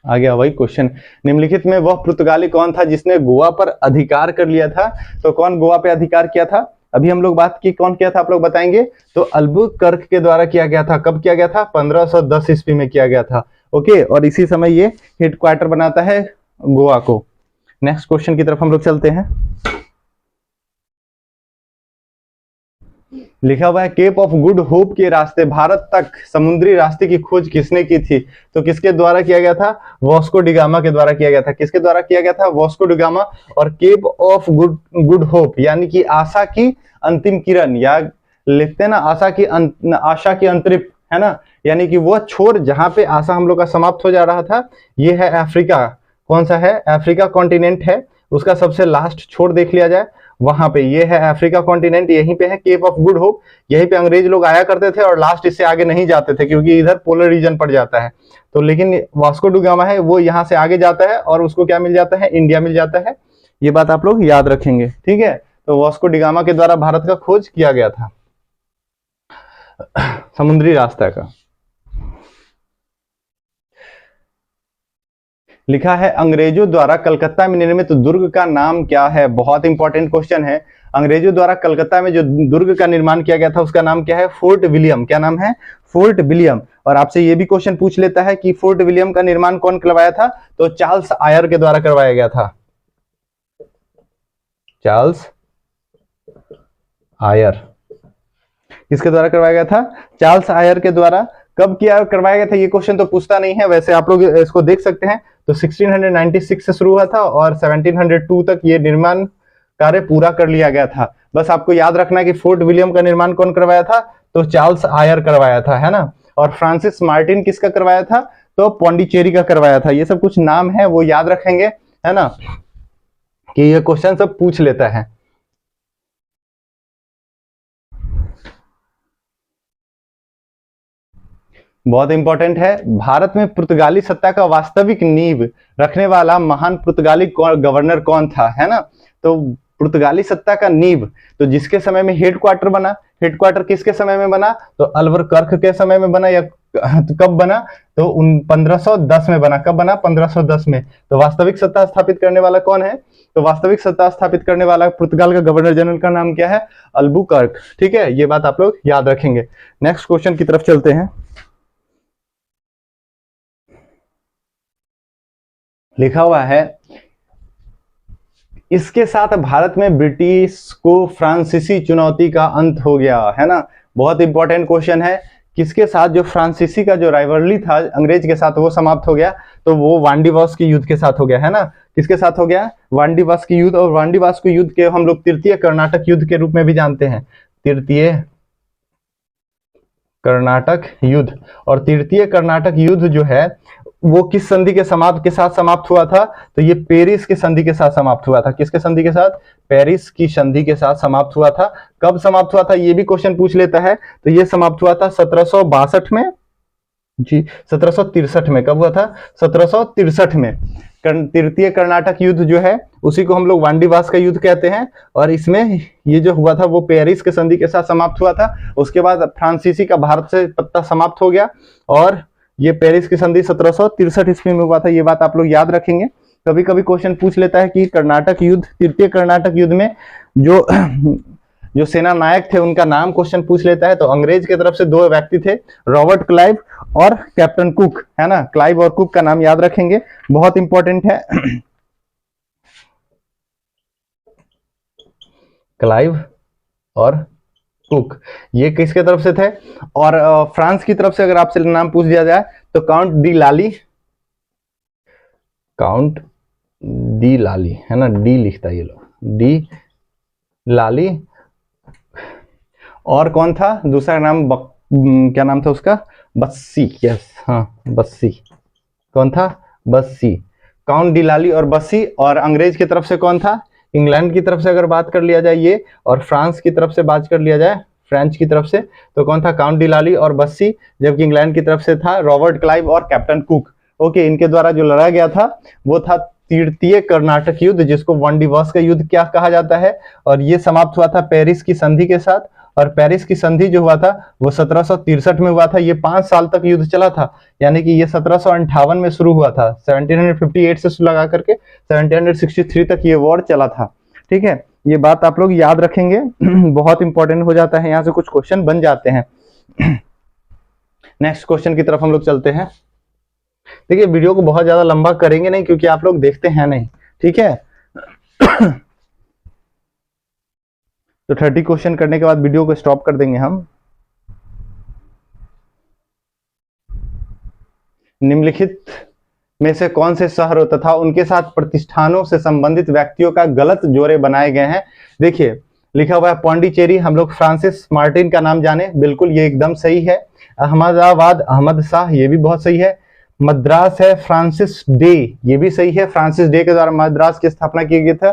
आ गया वही क्वेश्चन। निम्नलिखित में वह पुर्तगाली कौन था जिसने गोवा पर अधिकार कर लिया था? तो कौन गोवा पे अधिकार किया था? अभी हम लोग बात की, कौन किया था आप लोग बताएंगे? तो अल्बुकर्क के द्वारा किया गया था। कब किया गया था? 1510 ईस्वी में किया गया था। ओके, और इसी समय ये हेडक्वार्टर बनाता है गोवा को। नेक्स्ट क्वेश्चन की तरफ हम लोग चलते हैं। लिखा हुआ है केप ऑफ गुड होप के रास्ते भारत तक समुद्री रास्ते की खोज किसने की थी? तो किसके द्वारा किया गया था? वास्को डिगामा के द्वारा किया गया था। किसके द्वारा किया गया था? Vasco da Gama. और केप ऑफ गुड होप यानी कि आशा की अंतिम किरण, या लिखते हैं ना आशा की अंतरिप, है ना, यानी कि वह छोर जहां पे आशा हम लोग का समाप्त हो जा रहा था, ये है अफ्रीका। कौन सा है? अफ्रीका कॉन्टिनेंट है, उसका सबसे लास्ट छोर देख लिया जाए, वहां पे ये है अफ्रीका कॉन्टिनेंट, यहीं पे है केप ऑफ गुड होप। यहीं पे अंग्रेज लोग आया करते थे और लास्ट इससे आगे नहीं जाते थे क्योंकि इधर पोलर रीजन पड़ जाता है। तो लेकिन वास्को डिगामा है वो यहाँ से आगे जाता है और उसको क्या मिल जाता है? इंडिया मिल जाता है। ये बात आप लोग याद रखेंगे, ठीक है। तो वास्को डिगामा के द्वारा भारत का खोज किया गया था समुद्री रास्ता का। लिखा है अंग्रेजों द्वारा कलकत्ता में निर्मित दुर्ग का नाम क्या है? बहुत इंपॉर्टेंट क्वेश्चन है। अंग्रेजों द्वारा कलकत्ता में जो दुर्ग का निर्माण किया गया था उसका नाम क्या है? Fort William. क्या नाम है? Fort William. और आपसे ये भी क्वेश्चन पूछ लेता है कि फोर्ट विलियम का निर्माण कौन करवाया था? तो चार्ल्स आयर के द्वारा करवाया गया था। चार्ल्स आयर किसके द्वारा करवाया गया था? चार्ल्स आयर के द्वारा। कब किया करवाया गया था? ये क्वेश्चन तो पूछता नहीं है, वैसे आप लोग इसको देख सकते हैं। तो 1696 से शुरू हुआ था और 1702 तक ये निर्माण कार्य पूरा कर लिया गया था। बस आपको याद रखना है कि फोर्ट विलियम का निर्माण कौन करवाया था? तो चार्ल्स आयर करवाया था, है ना। और फ्रांसिस मार्टिन किसका करवाया था? तो पौंडीचेरी का करवाया था। ये सब कुछ नाम है वो याद रखेंगे, है ना, कि ये क्वेश्चन सब पूछ लेता है। बहुत इंपॉर्टेंट है। भारत में पुर्तगाली सत्ता का वास्तविक नींव रखने वाला महान पुर्तगाली गवर्नर कौन था, है ना। तो पुर्तगाली सत्ता का नींव, तो जिसके समय में हेडक्वार्टर बना, हेडक्वार्टर किसके समय में बना? तो अल्बुकर्क के समय में बना, या तो कब बना? तो 1510 में बना। कब बना? 1510 में। तो वास्तविक सत्ता स्थापित करने वाला कौन है? तो वास्तविक सत्ता स्थापित करने वाला पुर्तगाल का गवर्नर जनरल का नाम क्या है? अल्बुकर्क। ठीक है, ये बात आप लोग याद रखेंगे। नेक्स्ट क्वेश्चन की तरफ चलते हैं। लिखा हुआ है इसके साथ भारत में ब्रिटिश को फ्रांसीसी चुनौती का अंत हो गया, है ना। बहुत इंपॉर्टेंट क्वेश्चन है। किसके साथ? जो फ्रांसीसी का जो राइवलरी था अंग्रेज के साथ वो समाप्त हो गया। तो वो वांडीवास के युद्ध के साथ हो गया, है ना। किसके साथ हो गया? वांडीवास के युद्ध। और वांडीवास के युद्ध के हम लोग तृतीय कर्नाटक युद्ध के रूप में भी जानते हैं। तृतीय कर्नाटक युद्ध। और तृतीय कर्नाटक युद्ध जो है वो किस संधि के साथ समाप्त हुआ था? तो ये पेरिस की संधि के साथ समाप्त हुआ था। किसके संधि के साथ? पेरिस की संधि के साथ समाप्त हुआ था। कब समाप्त हुआ था ये भी क्वेश्चन पूछ लेता है। तो ये समाप्त हुआ था 1762 में जी, 1763 में। कब हुआ था? 1763 में। तृतीय कर्नाटक युद्ध जो है उसी को हम लोग वांडीवास का युद्ध कहते हैं। और इसमें ये जो हुआ था वो पेरिस के संधि के साथ समाप्त हुआ था। उसके बाद फ्रांसीसी का भारत से पत्ता समाप्त हो गया और ये पेरिस की संधि 1763 ईस्वी में हुआ था। ये बात आप लोग याद रखेंगे। कभी कभी क्वेश्चन पूछ लेता है कि कर्नाटक युद्ध, तृतीय कर्नाटक युद्ध में जो जो सेना नायक थे उनका नाम क्वेश्चन पूछ लेता है। तो अंग्रेज की तरफ से दो व्यक्ति थे, रॉबर्ट क्लाइव और कैप्टन कुक, है ना। क्लाइव और कुक का नाम याद रखेंगे, बहुत इंपॉर्टेंट है। क्लाइव और कुक ये किसके तरफ से थे? और फ्रांस की तरफ से अगर आपसे नाम पूछ दिया जाए तो काउंट डी लाली, काउंट डी लाली, है ना, डी लिखता है ये लोग, डी लाली। और कौन था दूसरा नाम? क्या नाम था उसका? बस्सी। यस, हाँ, बस्सी। कौन था? बस्सी। काउंट डी लाली और बस्सी। और अंग्रेज की तरफ से कौन था? इंग्लैंड की तरफ से अगर बात कर लिया जाए ये, और फ्रांस की तरफ से बात कर लिया जाए, फ्रेंच की तरफ से, तो कौन था? काउंट डी लाली और बस्सी। जबकि इंग्लैंड की तरफ से था रॉबर्ट क्लाइव और कैप्टन कुक। ओके, इनके द्वारा जो लड़ा गया था वो था तृतीय कर्नाटक युद्ध, जिसको वांडीवास का युद्ध क्या कहा जाता है। और ये समाप्त हुआ था पेरिस की संधि के साथ। और पेरिस की संधि जो हुआ था वो 1763 में हुआ था। ये 5 साल तक युद्ध चला था, यानी कि ये 1758 में शुरू हुआ था। 1758 से लगा करके 1763 तक ये वॉर चला था। ठीक है, ये बात आप लोग याद रखेंगे। बहुत इंपॉर्टेंट हो जाता है, यहाँ से कुछ क्वेश्चन बन जाते हैं। नेक्स्ट क्वेश्चन की तरफ हम लोग चलते हैं। देखिए वीडियो को बहुत ज्यादा लंबा करेंगे नहीं क्योंकि आप लोग देखते हैं नहीं, ठीक है। तो 30 क्वेश्चन करने के बाद वीडियो को स्टॉप कर देंगे हम। निम्नलिखित में से कौन से शहरों तथा उनके साथ प्रतिष्ठानों से संबंधित व्यक्तियों का गलत जोड़े बनाए गए हैं। देखिए लिखा हुआ है पौंडीचेरी, हम लोग फ्रांसिस मार्टिन का नाम जाने, बिल्कुल ये एकदम सही है। अहमदाबाद अहमद शाह, ये भी बहुत सही है। मद्रास है फ्रांसिस डे, ये भी सही है, फ्रांसिस डे के द्वारा मद्रास की स्थापना की गई था।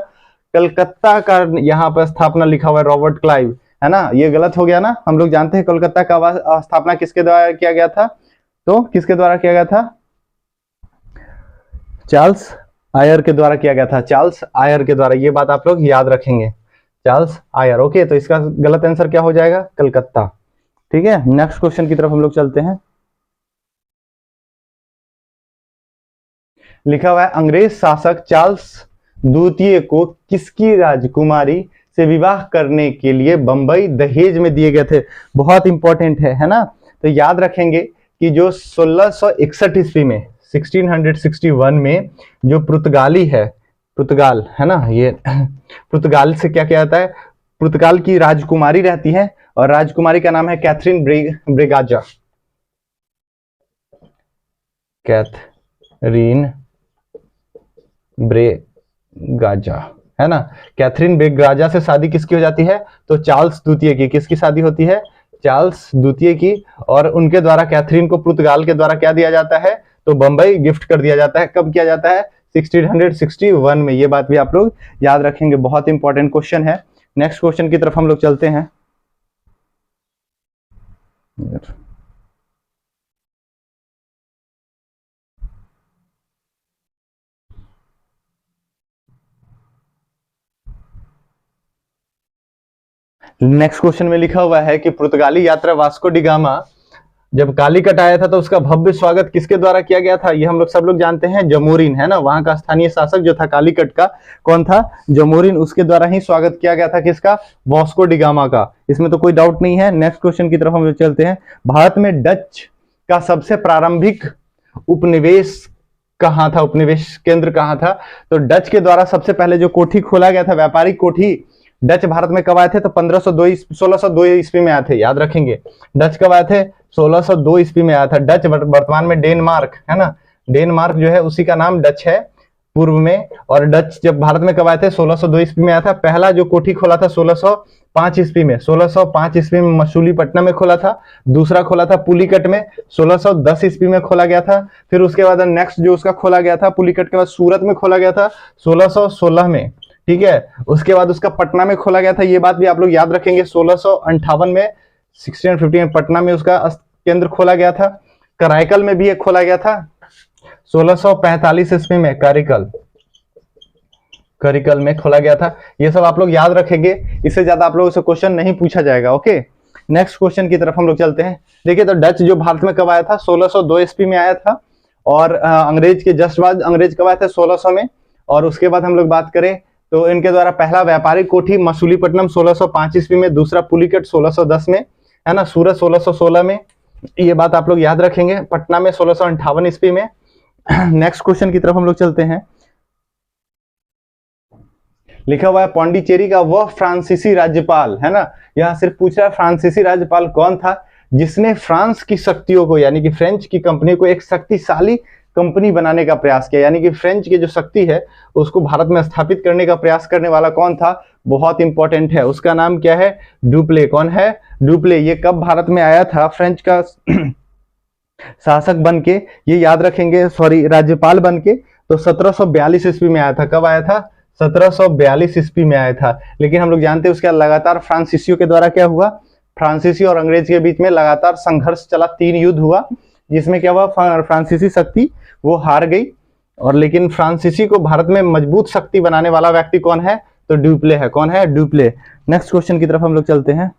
कलकत्ता का यहाँ पर स्थापना लिखा हुआ है रॉबर्ट क्लाइव, है ना, ये गलत हो गया ना। हम लोग जानते हैं कोलकाता का स्थापना किसके द्वारा किया गया था, तो किसके द्वारा किया गया था, चार्ल्स आयर के द्वारा किया गया था, चार्ल्स आयर के द्वारा, ये बात आप लोग याद रखेंगे, चार्ल्स आयर। ओके, तो इसका गलत आंसर क्या हो जाएगा, कलकत्ता। ठीक है, नेक्स्ट क्वेश्चन की तरफ हम लोग चलते हैं। लिखा हुआ है अंग्रेज शासक चार्ल्स द्वितीय को किसकी राजकुमारी से विवाह करने के लिए बंबई दहेज में दिए गए थे। बहुत इंपॉर्टेंट है ना। तो याद रखेंगे कि जो 1661 ईस्वी में 1661 में जो पुर्तगाली है, पुर्तगाल है ना, ये पुर्तगाल से क्या किया जाता है, पुर्तगाल की राजकुमारी रहती है और राजकुमारी का नाम है कैथरीन ब्रेगाजा, कैथरीन ब्रेगाजा, है ना। कैथरीन ब्रेगाजा से शादी किसकी हो जाती है, तो चार्ल्स द्वितीय की। किसकी शादी होती है, चार्ल्स द्वितीय की। और उनके द्वारा कैथरीन को पुर्तगाल के द्वारा क्या दिया जाता है, तो बंबई गिफ्ट कर दिया जाता है। कब किया जाता है, 1661 में। ये बात भी आप लोग याद रखेंगे, बहुत इंपॉर्टेंट क्वेश्चन है। नेक्स्ट क्वेश्चन की तरफ हम लोग चलते हैं। नेक्स्ट क्वेश्चन में लिखा हुआ है कि पुर्तगाली यात्रा वास्को डी गामा जब कालीकट आया था तो उसका भव्य स्वागत किसके द्वारा किया गया था। ये हम लोग सब लोग जानते हैं, जमोरिन, है ना। वहां का स्थानीय शासक जो था कालीकट का, कौन था, जमोरिन। उसके द्वारा ही स्वागत किया गया था किसका, वास्को डी गामा का। इसमें तो कोई डाउट नहीं है। नेक्स्ट क्वेश्चन की तरफ हम लोग चलते हैं। भारत में डच का सबसे प्रारंभिक उपनिवेश कहाँ था, उपनिवेश केंद्र कहाँ था। तो डच के द्वारा सबसे पहले जो कोठी खोला गया था, व्यापारिक कोठी, डच भारत में कब आए थे, तो 1602 ईस्वी में आए थे। याद रखेंगे, डच कब आए थे, 1602 ईस्वी में आया था। डच वर्तमान में डेनमार्क, है ना, डेनमार्क जो है उसी का नाम डच है पूर्व में। और डच जब भारत में कब आए थे, 1602 ईस्वी में आया था। पहला जो कोठी खोला था 1605 ईस्वी में, 1605 ईस्वी में मसूलीपट्टनम में खोला था। दूसरा खोला था पुलिकट में, 1610 ईस्वी में खोला गया था। फिर उसके बाद नेक्स्ट जो उसका खोला गया था पुलिकट के बाद सूरत में खोला गया था 1616 में, ठीक है। उसके बाद उसका पटना में खोला गया था, ये बात भी आप लोग याद रखेंगे। 1658 में, 1650 में पटना में उसका केंद्र खोला गया था। कराईकल में भी एक खोला गया था 1645 ईस्वी में, करिकल में खोला गया था। ये सब आप लोग याद रखेंगे, इससे ज्यादा आप लोगों से क्वेश्चन नहीं पूछा जाएगा। ओके, नेक्स्ट क्वेश्चन की तरफ हम लोग चलते हैं। देखिए, तो डच जो भारत में कब आया था, 1602 ईस्वी में आया था। और अंग्रेज के जस्ट बाद अंग्रेज कब आए थे, 1600 में। और उसके बाद हम लोग बात करें तो इनके द्वारा पहला व्यापारिक कोठी मसूलीपट्टनम 1605 ईस्वी में, दूसरा पुलिकट 1610 में, है ना, सूरत 1616 में। ये बात आप लोग याद रखेंगे। पटना में 1658 ईस्वी में। नेक्स्ट क्वेश्चन की तरफ हम लोग चलते हैं। लिखा हुआ है पौंडीचेरी का वह फ्रांसीसी राज्यपाल, है ना, यहां सिर्फ पूछ रहा है फ्रांसीसी राज्यपाल कौन था जिसने फ्रांस की शक्तियों को, यानी कि फ्रेंच की कंपनी को एक शक्तिशाली कंपनी बनाने का प्रयास किया, यानी कि फ्रेंच की जो शक्ति है उसको भारत में स्थापित करने का प्रयास करने वाला कौन था, बहुत इंपॉर्टेंट है। उसका नाम क्या है, डुप्ले। कौन है, डुप्ले। ये कब भारत में आया था फ्रेंच का शासक बन के, ये याद रखेंगे, सॉरी राज्यपाल बन के, तो 1742 ईस्वी में आया था। कब आया था, 1742 ईस्वी में आया था। लेकिन हम लोग जानते हैं उसका लगातार फ्रांसीसियों के द्वारा क्या हुआ, फ्रांसीसी और अंग्रेज के बीच में लगातार संघर्ष चला, 3 युद्ध हुआ, जिसमें क्या हुआ, फ्रांसीसी शक्ति वो हार गई। और लेकिन फ्रांसीसी को भारत में मजबूत शक्ति बनाने वाला व्यक्ति कौन है, तो डुप्ले है। कौन है, डुप्ले। नेक्स्ट क्वेश्चन की तरफ हम लोग चलते हैं।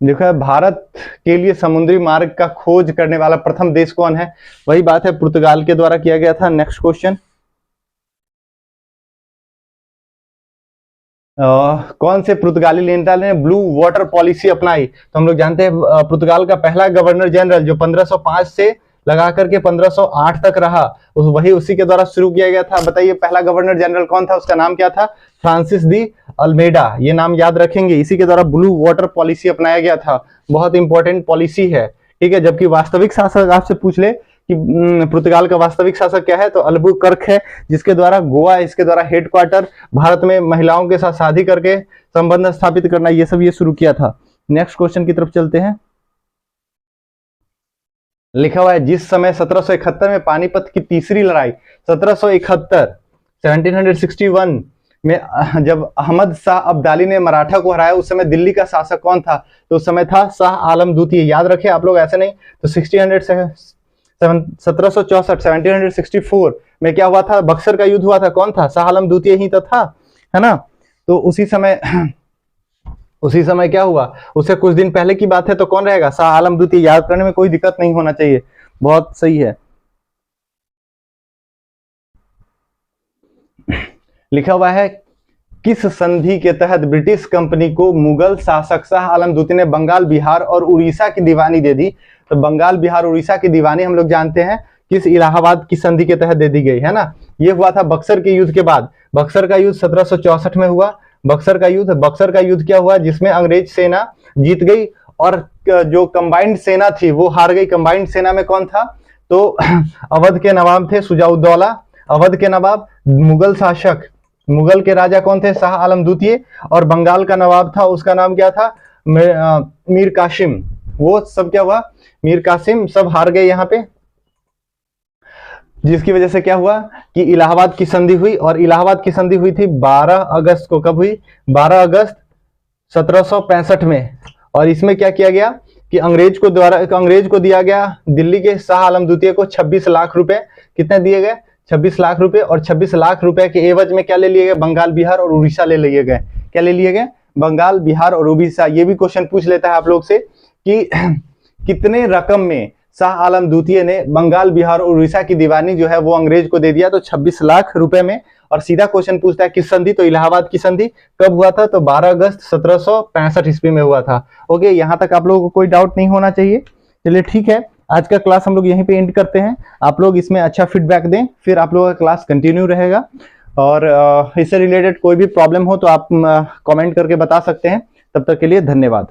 देखो, भारत के लिए समुद्री मार्ग का खोज करने वाला प्रथम देश कौन है, वही बात है, पुर्तगाल के द्वारा किया गया था। नेक्स्ट क्वेश्चन, कौन से पुर्तगाली नेता ने ब्लू वाटर पॉलिसी अपनाई, तो हम लोग जानते हैं पुर्तगाल का पहला गवर्नर जनरल जो 1505 से लगा करके 1508 तक रहा, वही उसी के द्वारा शुरू किया गया था। बताइए पहला गवर्नर जनरल कौन था, उसका नाम क्या था? Francis de Almeida. ये नाम याद रखेंगे। इसी के द्वारा ब्लू वाटर पॉलिसी अपनाया गया था, बहुत इंपॉर्टेंट पॉलिसी है, ठीक है। जबकि वास्तविक शासक आपसे पूछ ले कि पुर्तगाल का वास्तविक शासक क्या है, तो अल्बुकर्क है, जिसके द्वारा गोवा, इसके द्वारा हेडक्वार्टर, भारत में महिलाओं के साथ शादी करके संबंध स्थापित करना, ये सब ये शुरू किया था। नेक्स्ट क्वेश्चन की तरफ चलते हैं। लिखा हुआ है जिस समय 1771 में पानीपत की तीसरी लड़ाई 1761 में जब अहमद शाह अब्दाली ने मराठा को हराया, उस समय दिल्ली का शासक कौन था? तो उस समय था शाह आलम द्वितीय। याद रखे आप लोग, ऐसे नहीं। तो 1764 में क्या हुआ था? बक्सर का युद्ध हुआ था, कौन था? शाह आलम द्वितीय ही तो था, है ना। तो उसी समय क्या हुआ, उससे कुछ दिन पहले की बात है, तो कौन रहेगा? शाह आलम द्वितीय। याद करने में कोई दिक्कत नहीं होना चाहिए, बहुत सही है। लिखा हुआ है किस संधि के तहत ब्रिटिश कंपनी को मुगल शासक शाह आलम द्वितीय ने बंगाल, बिहार और उड़ीसा की दीवानी दे दी? तो बंगाल, बिहार, उड़ीसा की दीवानी हम लोग जानते हैं किस इलाहाबाद की संधि के तहत दे दी गई, है ना। ये हुआ था बक्सर के युद्ध के बाद। बक्सर का युद्ध 1764 में हुआ। बक्सर का युद्ध क्या हुआ? जिसमें अंग्रेज सेना जीत गई और जो कंबाइंड सेना थी वो हार गई। कंबाइंड सेना में कौन था? तो अवध के नवाब थे सुजाउद्दौला, अवध के नवाब। मुगल शासक, मुगल के राजा कौन थे? शाह आलम द्वितीय। और बंगाल का नवाब था, उसका नाम क्या था? मीर कासिम। वो सब क्या हुआ? मीर कासिम सब हार गए यहाँ पे, जिसकी वजह से क्या हुआ कि इलाहाबाद की संधि हुई। और इलाहाबाद की संधि हुई थी 12 अगस्त को। कब हुई? 12 अगस्त 1765 में। और इसमें क्या किया गया कि अंग्रेज को दिया गया दिल्ली के शाह आलम द्वितीय को 26 लाख रुपए। कितने दिए गए? 26 लाख रुपए। और 26 लाख रुपए के एवज में क्या ले लिए गए? बंगाल, बिहार और उड़ीसा ले लिए गए। क्या ले लिए गए? बंगाल, बिहार और उड़ीसा। ये भी क्वेश्चन पूछ लेता है आप लोग से कि कितने रकम में शाह आलम द्वितीय ने बंगाल, बिहार और उड़ीसा की दीवानी जो है वो अंग्रेज को दे दिया? तो 26 लाख रुपए में। और सीधा क्वेश्चन पूछता है किस संधि? तो इलाहाबाद की संधि। कब हुआ था? तो 12 अगस्त 1765 ईस्वी में हुआ था। ओके, यहाँ तक आप लोगों को कोई डाउट नहीं होना चाहिए। चलिए ठीक है, आज का क्लास हम लोग यहीं पे एंड करते हैं। आप लोग इसमें अच्छा फीडबैक दें, फिर आप लोगों का क्लास कंटिन्यू रहेगा। और इससे रिलेटेड कोई भी प्रॉब्लम हो तो आप कमेंट करके बता सकते हैं। तब तक के लिए धन्यवाद।